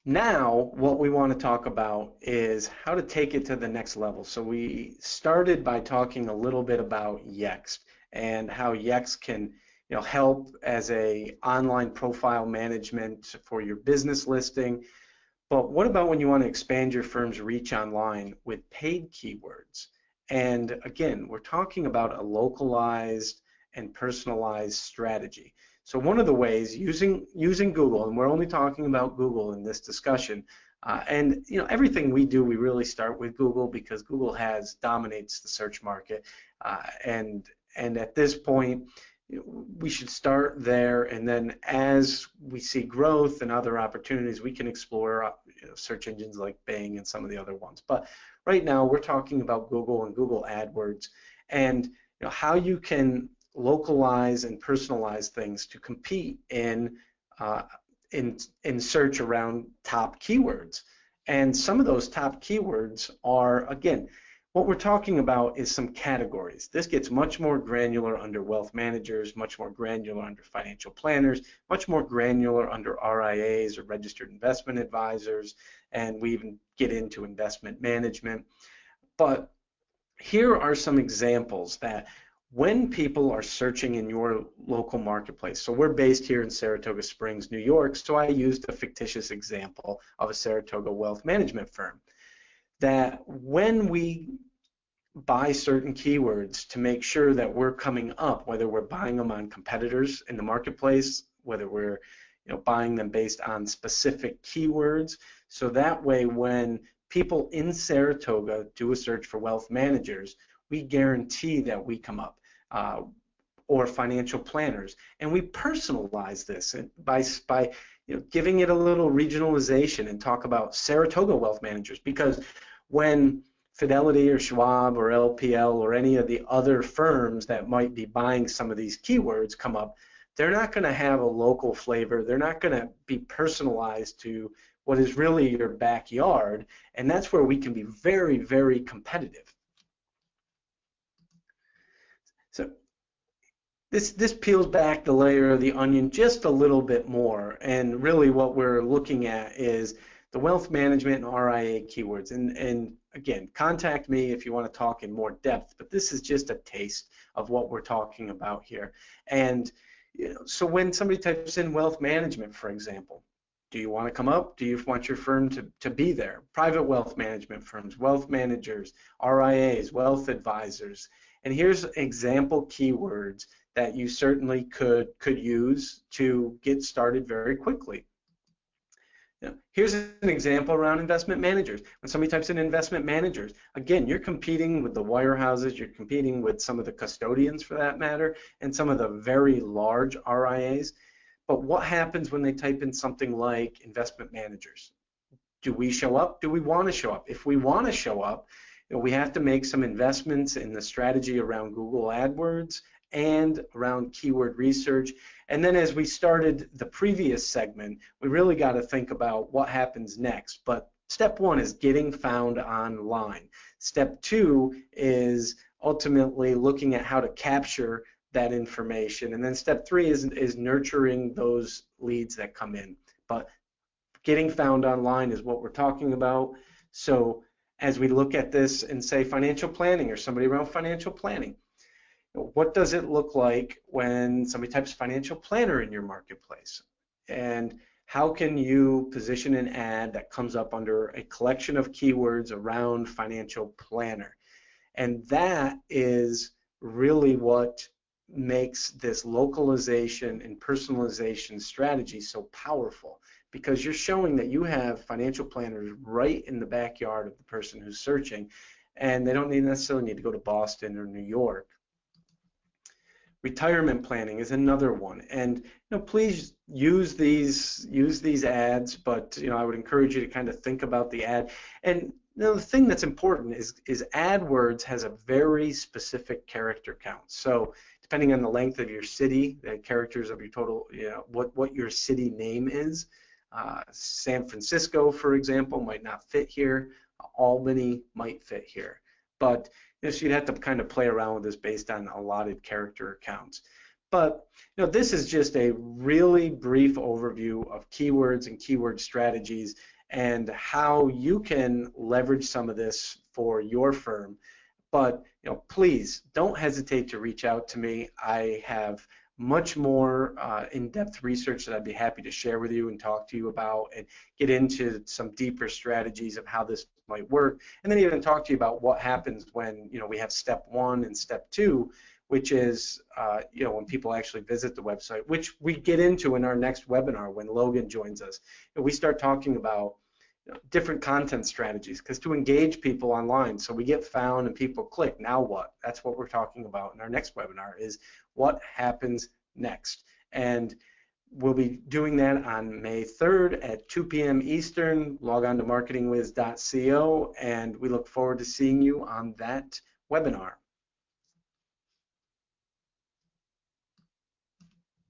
Now, what we want to talk about is how to take it to the next level. So we started by talking a little bit about Yext and how Yext can, help as a online profile management for your business listing. But what about when you want to expand your firm's reach online with paid keywords? And again, we're talking about a localized and personalized strategy. So one of the ways using Google, and we're only talking about Google in this discussion, and everything we do, we really start with Google because Google dominates the search market, and at this point, we should start there, and then as we see growth and other opportunities, we can explore search engines like Bing and some of the other ones. But right now, we're talking about Google and Google Adwords, and how you can localize and personalize things to compete in search around top keywords. And some of those top keywords are, again, what we're talking about is some categories. This gets much more granular under wealth managers, much more granular under financial planners, much more granular under RIAs or registered investment advisors, and we even get into investment management. But here are some examples that when people are searching in your local marketplace, so we're based here in Saratoga Springs, New York, so I used a fictitious example of a Saratoga wealth management firm, that when we buy certain keywords to make sure that we're coming up, whether we're buying them on competitors in the marketplace, whether we're buying them based on specific keywords, so that way when people in Saratoga do a search for wealth managers, we guarantee that we come up, or financial planners, and we personalize this by giving it a little regionalization and talk about Saratoga wealth managers, because when Fidelity or Schwab or LPL or any of the other firms that might be buying some of these keywords come up, they're not going to have a local flavor. They're not going to be personalized to what is really your backyard, and that's where we can be very, very competitive. So this peels back the layer of the onion just a little bit more, and really what we're looking at is the wealth management and RIA keywords. And again, contact me if you want to talk in more depth, but this is just a taste of what we're talking about here. And so when somebody types in wealth management, for example, do you want to come up? Do you want your firm to be there? Private wealth management firms, wealth managers, RIAs, wealth advisors. And here's example keywords that you certainly could use to get started very quickly. Here's an example around investment managers. When somebody types in investment managers, again, you're competing with the wirehouses, you're competing with some of the custodians for that matter, and some of the very large RIAs. But what happens when they type in something like investment managers? Do we show up? Do we want to show up? If we want to show up, we have to make some investments in the strategy around Google AdWords and around keyword research. And then as we started the previous segment, we really got to think about what happens next. But step one is getting found online. Step two is ultimately looking at how to capture that information. And then step three is nurturing those leads that come in. But getting found online is what we're talking about. So as we look at this and say financial planning or somebody around financial planning, what does it look like when somebody types financial planner in your marketplace? And how can you position an ad that comes up under a collection of keywords around financial planner? And that is really what makes this localization and personalization strategy so powerful, because you're showing that you have financial planners right in the backyard of the person who's searching, and they don't necessarily need to go to Boston or New York. Retirement planning is another one, and please use these ads, but I would encourage you to kind of think about the ad. And the thing that's important is AdWords has a very specific character count. So depending on the length of your city, the characters of your total, what your city name is. San Francisco, for example, might not fit here. Albany might fit here, but so you'd have to kind of play around with this based on allotted character accounts. But this is just a really brief overview of keywords and keyword strategies, and how you can leverage some of this for your firm. But please don't hesitate to reach out to me. I have much more in-depth research that I'd be happy to share with you and talk to you about, and get into some deeper strategies of how this might work, and then even talk to you about what happens when we have step 1 and step 2, which is when people actually visit the website, which we get into in our next webinar when Logan joins us. We start talking about different content strategies, because to engage people online so we get found and people click, now what? That's what we're talking about in our next webinar, is what happens next. And we'll be doing that on May 3rd at 2 p.m. Eastern. Log on to marketingwiz.co, and we look forward to seeing you on that webinar.